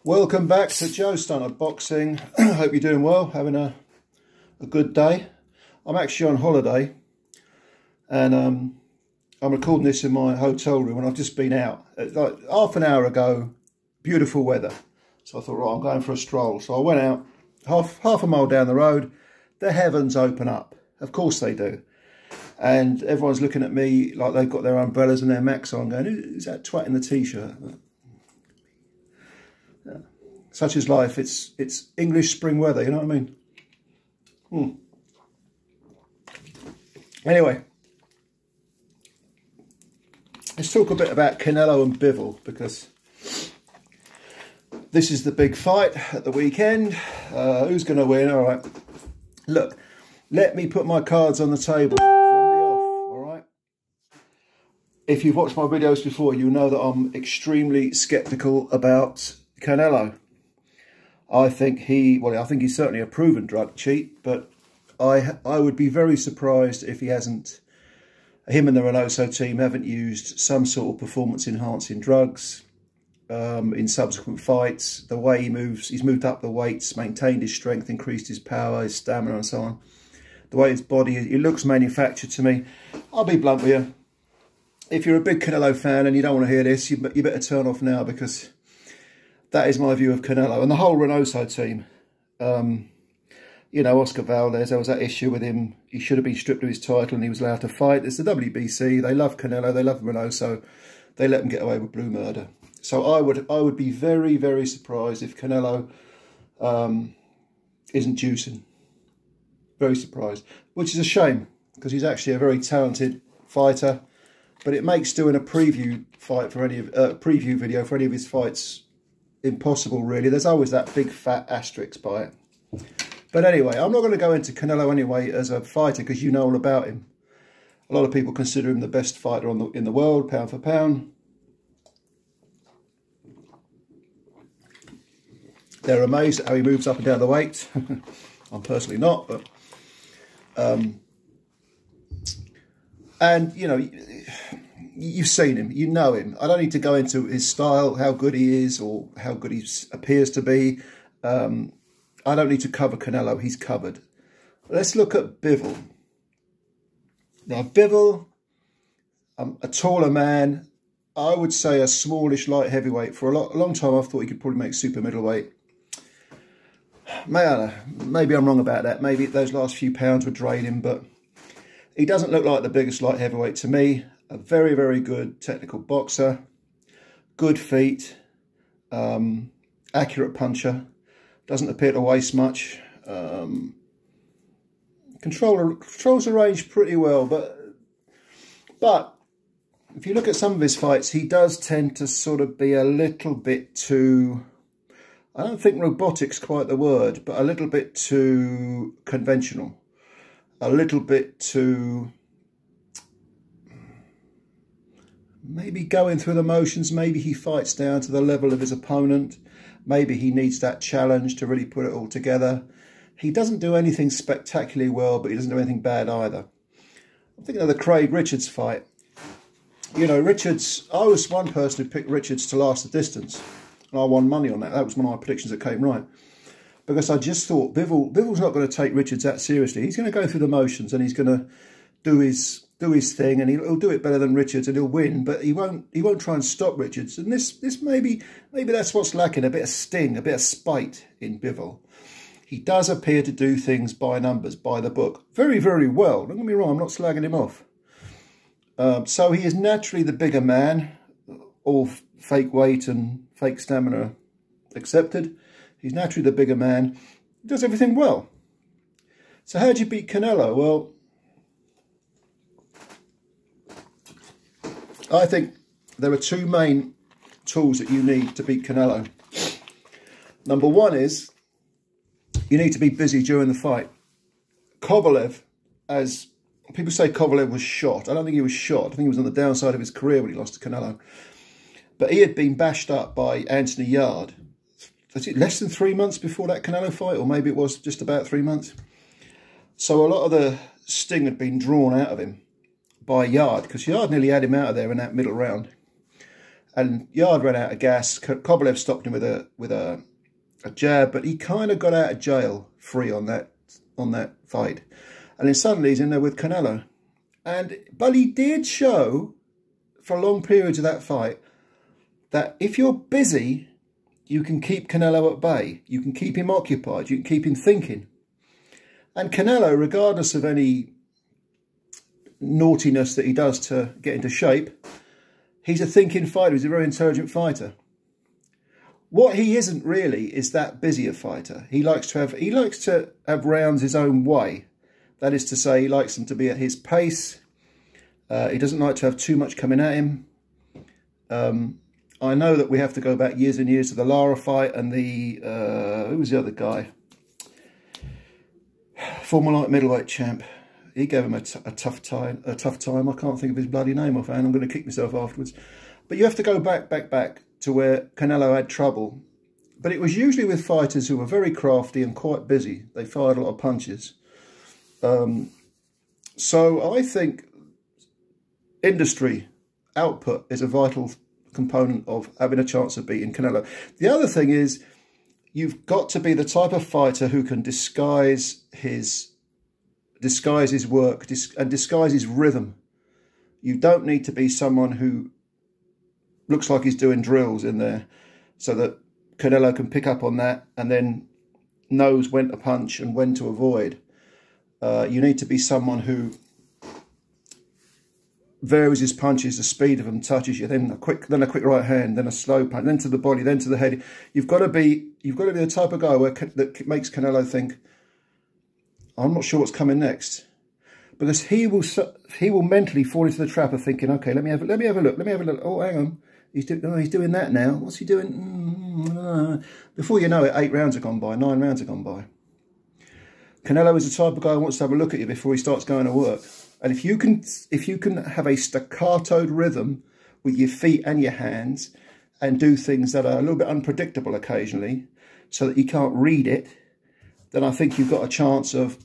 Welcome back to Joe Stunner Boxing. Hope you're doing well, having a good day. I'm actually on holiday and I'm recording this in my hotel room and I've just been out. Like half an hour ago, beautiful weather. So I thought, right, I'm going for a stroll. So I went out half a mile down the road. The heavens open up. Of course they do. And everyone's looking at me like they've got their umbrellas and their Macs on going, who's that twat in the t-shirt? Yeah. Such is life. It's English spring weather, you know what I mean? Anyway, let's talk a bit about Canelo and Bivol, because this is the big fight at the weekend. Who's going to win? All right. Look, let me put my cards on the table from the off, all right? If you've watched my videos before, you know that I'm extremely sceptical about Canelo. I think he's certainly a proven drug cheat, but I would be very surprised if him and the Reynoso team haven't used some sort of performance-enhancing drugs in subsequent fights. The way he moves, he's moved up the weights, maintained his strength, increased his power, his stamina and so on. The way his body, it looks manufactured to me. I'll be blunt with you. If you're a big Canelo fan and you don't want to hear this, you better turn off now, because that is my view of Canelo and the whole Reynoso team. You know, Oscar Valdez, there was that issue with him. He should have been stripped of his title and he was allowed to fight. It's the WBC. They love Canelo. They love Reynoso. They let him get away with blue murder. So I would be very, very surprised if Canelo isn't juicing. Very surprised. Which is a shame, because he's actually a very talented fighter. But it makes doing a preview video for any of his fights impossible, really. There's always that big fat asterisk by it. But anyway, I'm not going to go into Canelo anyway as a fighter, because you know all about him. A lot of people consider him the best fighter in the world, pound for pound. They're amazed at how he moves up and down the weight. I'm personally not, but and you know, you've seen him, you know him. I don't need to go into his style, how good he is or how good he appears to be. I don't need to cover Canelo, he's covered. Let's look at Bivol. Now Bivol, a taller man, I would say a smallish light heavyweight. For a long time I thought he could probably make super middleweight. Maybe I'm wrong about that. Maybe those last few pounds would drain him, but he doesn't look like the biggest light heavyweight to me. A very, very good technical boxer, good feet, accurate puncher, doesn't appear to waste much, controls the range pretty well, but if you look at some of his fights, he does tend to sort of be a little bit too, I don't think robotic's quite the word, but a little bit too conventional, a little bit too, maybe going through the motions. Maybe he fights down to the level of his opponent. Maybe he needs that challenge to really put it all together. He doesn't do anything spectacularly well, but he doesn't do anything bad either. I'm thinking of the Craig Richards fight. You know, Richards, I was one person who picked Richards to last the distance, and I won money on that. That was one of my predictions that came right. Because I just thought Bivol's not going to take Richards that seriously. He's going to go through the motions and he's going to do his thing, and he'll do it better than Richards and he'll win, but he won't try and stop Richards. And this maybe that's what's lacking, a bit of sting, a bit of spite in Bivol. He does appear to do things by numbers, by the book, very, very well. Don't get me wrong, I'm not slagging him off. So he is naturally the bigger man, all fake weight and fake stamina accepted. He's naturally the bigger man. He does everything well. So how do you beat Canelo? Well, I think there are two main tools that you need to beat Canelo. Number one is you need to be busy during the fight. Kovalev, as people say, Kovalev was shot. I don't think he was shot. I think he was on the downside of his career when he lost to Canelo. But he had been bashed up by Anthony Yarde. Was it less than 3 months before that Canelo fight? Or maybe it was just about 3 months. So a lot of the sting had been drawn out of him by Yarde, because Yarde nearly had him out of there in that middle round. and Yard ran out of gas. Kovalev stopped him with a jab, but he kind of got out of jail free on that fight. And then suddenly he's in there with Canelo. But he did show for long periods of that fight that if you're busy, you can keep Canelo at bay. You can keep him occupied. You can keep him thinking. And Canelo, regardless of any naughtiness that he does to get into shape, he's a thinking fighter. He's a very intelligent fighter. What he isn't really is that busy a fighter. He likes to have rounds his own way. That is to say, he likes them to be at his pace. He doesn't like to have too much coming at him. I know that we have to go back years and years to the Lara fight and the who was the other guy? Former light middleweight champ. He gave him a tough time. I can't think of his bloody name offhand. I'm going to kick myself afterwards. But you have to go back to where Canelo had trouble. But it was usually with fighters who were very crafty and quite busy. They fired a lot of punches. So I think industry output is a vital component of having a chance of beating Canelo. The other thing is, you've got to be the type of fighter who can disguise his work and disguise his rhythm. You don't need to be someone who looks like he's doing drills in there so that Canelo can pick up on that and then knows when to punch and when to avoid. You need to be someone who varies his punches, the speed of them, touches you, then a quick right hand, then a slow punch, then to the body, then to the head. You've got to be the type of guy that makes Canelo think, I'm not sure what's coming next, because he will mentally fall into the trap of thinking, okay, let me have a look. Oh, hang on, he's doing that now. What's he doing? Before you know it, 8 rounds have gone by, 9 rounds have gone by. Canelo is the type of guy who wants to have a look at you before he starts going to work. And if you can have a staccatoed rhythm with your feet and your hands and do things that are a little bit unpredictable occasionally so that you can't read it, then I think you've got a chance of,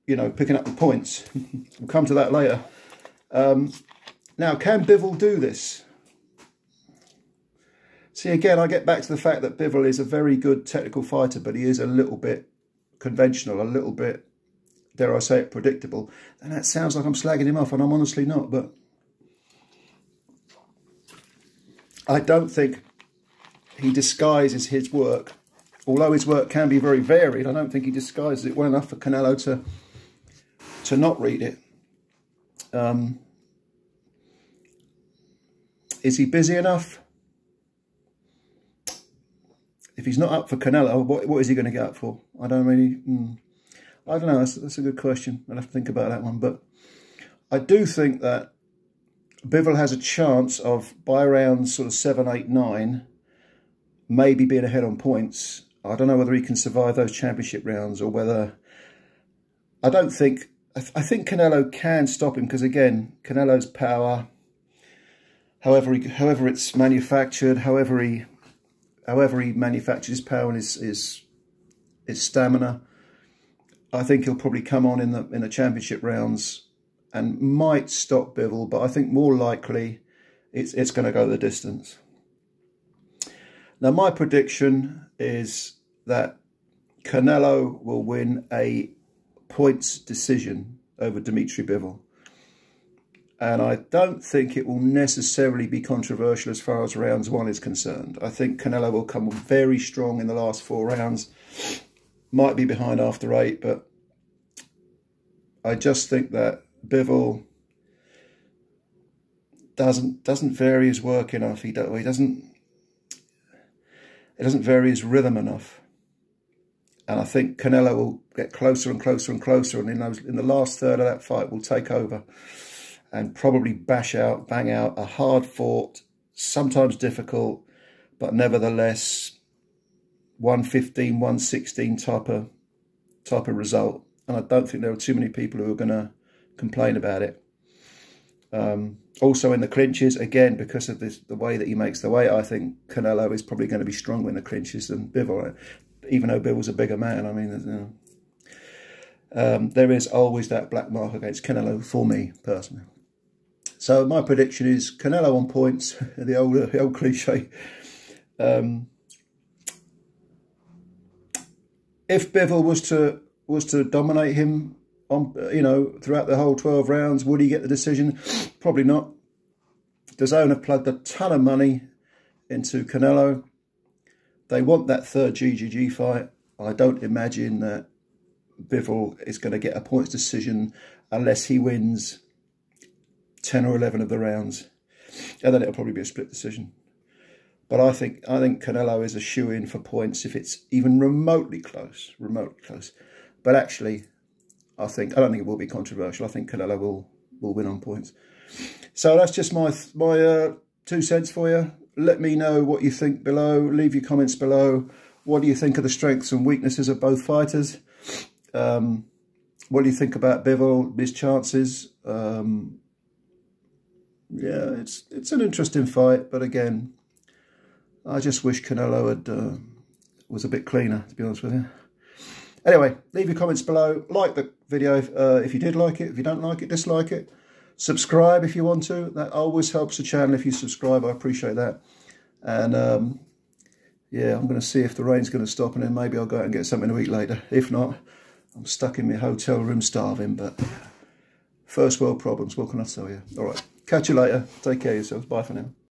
you know, picking up the points. We'll come to that later. Now, can Bivol do this? See, again, I get back to the fact that Bivol is a very good technical fighter, but he is a little bit conventional, a little bit, dare I say it, predictable. And that sounds like I'm slagging him off, and I'm honestly not. But I don't think he disguises his work. Although his work can be very varied, I don't think he disguises it well enough for Canelo to not read it. Is he busy enough? If he's not up for Canelo, what is he going to get up for? I don't really... I don't know. That's a good question. I'll have to think about that one. But I do think that Bivol has a chance of, by rounds sort of 7, 8, 9, maybe being ahead on points. I don't know whether he can survive those championship rounds or whether... I think Canelo can stop him because, again, Canelo's power, however it's manufactured, however he manufactures his power and his stamina, I think he'll probably come on in the championship rounds and might stop Bivol, but I think more likely it's going to go the distance. Now, my prediction is that Canelo will win a points decision over DMITRY BIVOL. And I don't think it will necessarily be controversial as far as rounds 1 is concerned. I think Canelo will come very strong in the last 4 rounds. Might be behind after 8, but I just think that Bivol doesn't vary his work enough. He doesn't vary his rhythm enough. And I think Canelo will get closer and closer and closer, and in the last third of that fight will take over and probably bang out a hard-fought, sometimes difficult, but nevertheless 115, 116 type of result. And I don't think there are too many people who are going to complain about it. Also in the clinches, again, because of the way that he makes the weight, I think Canelo is probably going to be stronger in the clinches than Bivol, even though Bivol's a bigger man. I mean, there is always that black mark against Canelo for me, personally. So my prediction is Canelo on points, the old cliche. If Bivol was to dominate him on, you know, throughout the whole 12 rounds, would he get the decision? Probably not. DAZN have plugged a ton of money into Canelo. They want that third GGG fight. I don't imagine that Bivol is going to get a points decision unless he wins 10 or 11 of the rounds. And then it'll probably be a split decision. But I think Canelo is a shoo-in for points if it's even remotely close. But actually, I don't think it will be controversial. I think Canelo will win on points. So that's just my 2 cents for you. Let me know what you think below. Leave your comments below. What do you think of the strengths and weaknesses of both fighters? What do you think about Bivol, his chances? Yeah, it's an interesting fight, but again, I just wish Canelo was a bit cleaner, to be honest with you. Anyway, leave your comments below. Like the video if you did like it. If you don't like it, dislike it. Subscribe if you want to. That always helps the channel if you subscribe. I appreciate that. And yeah, I'm going to see if the rain's going to stop, and then maybe I'll go out and get something to eat later. If not, I'm stuck in my hotel room starving. But first world problems, what can I tell you? All right, catch you later. Take care of yourselves. Bye for now.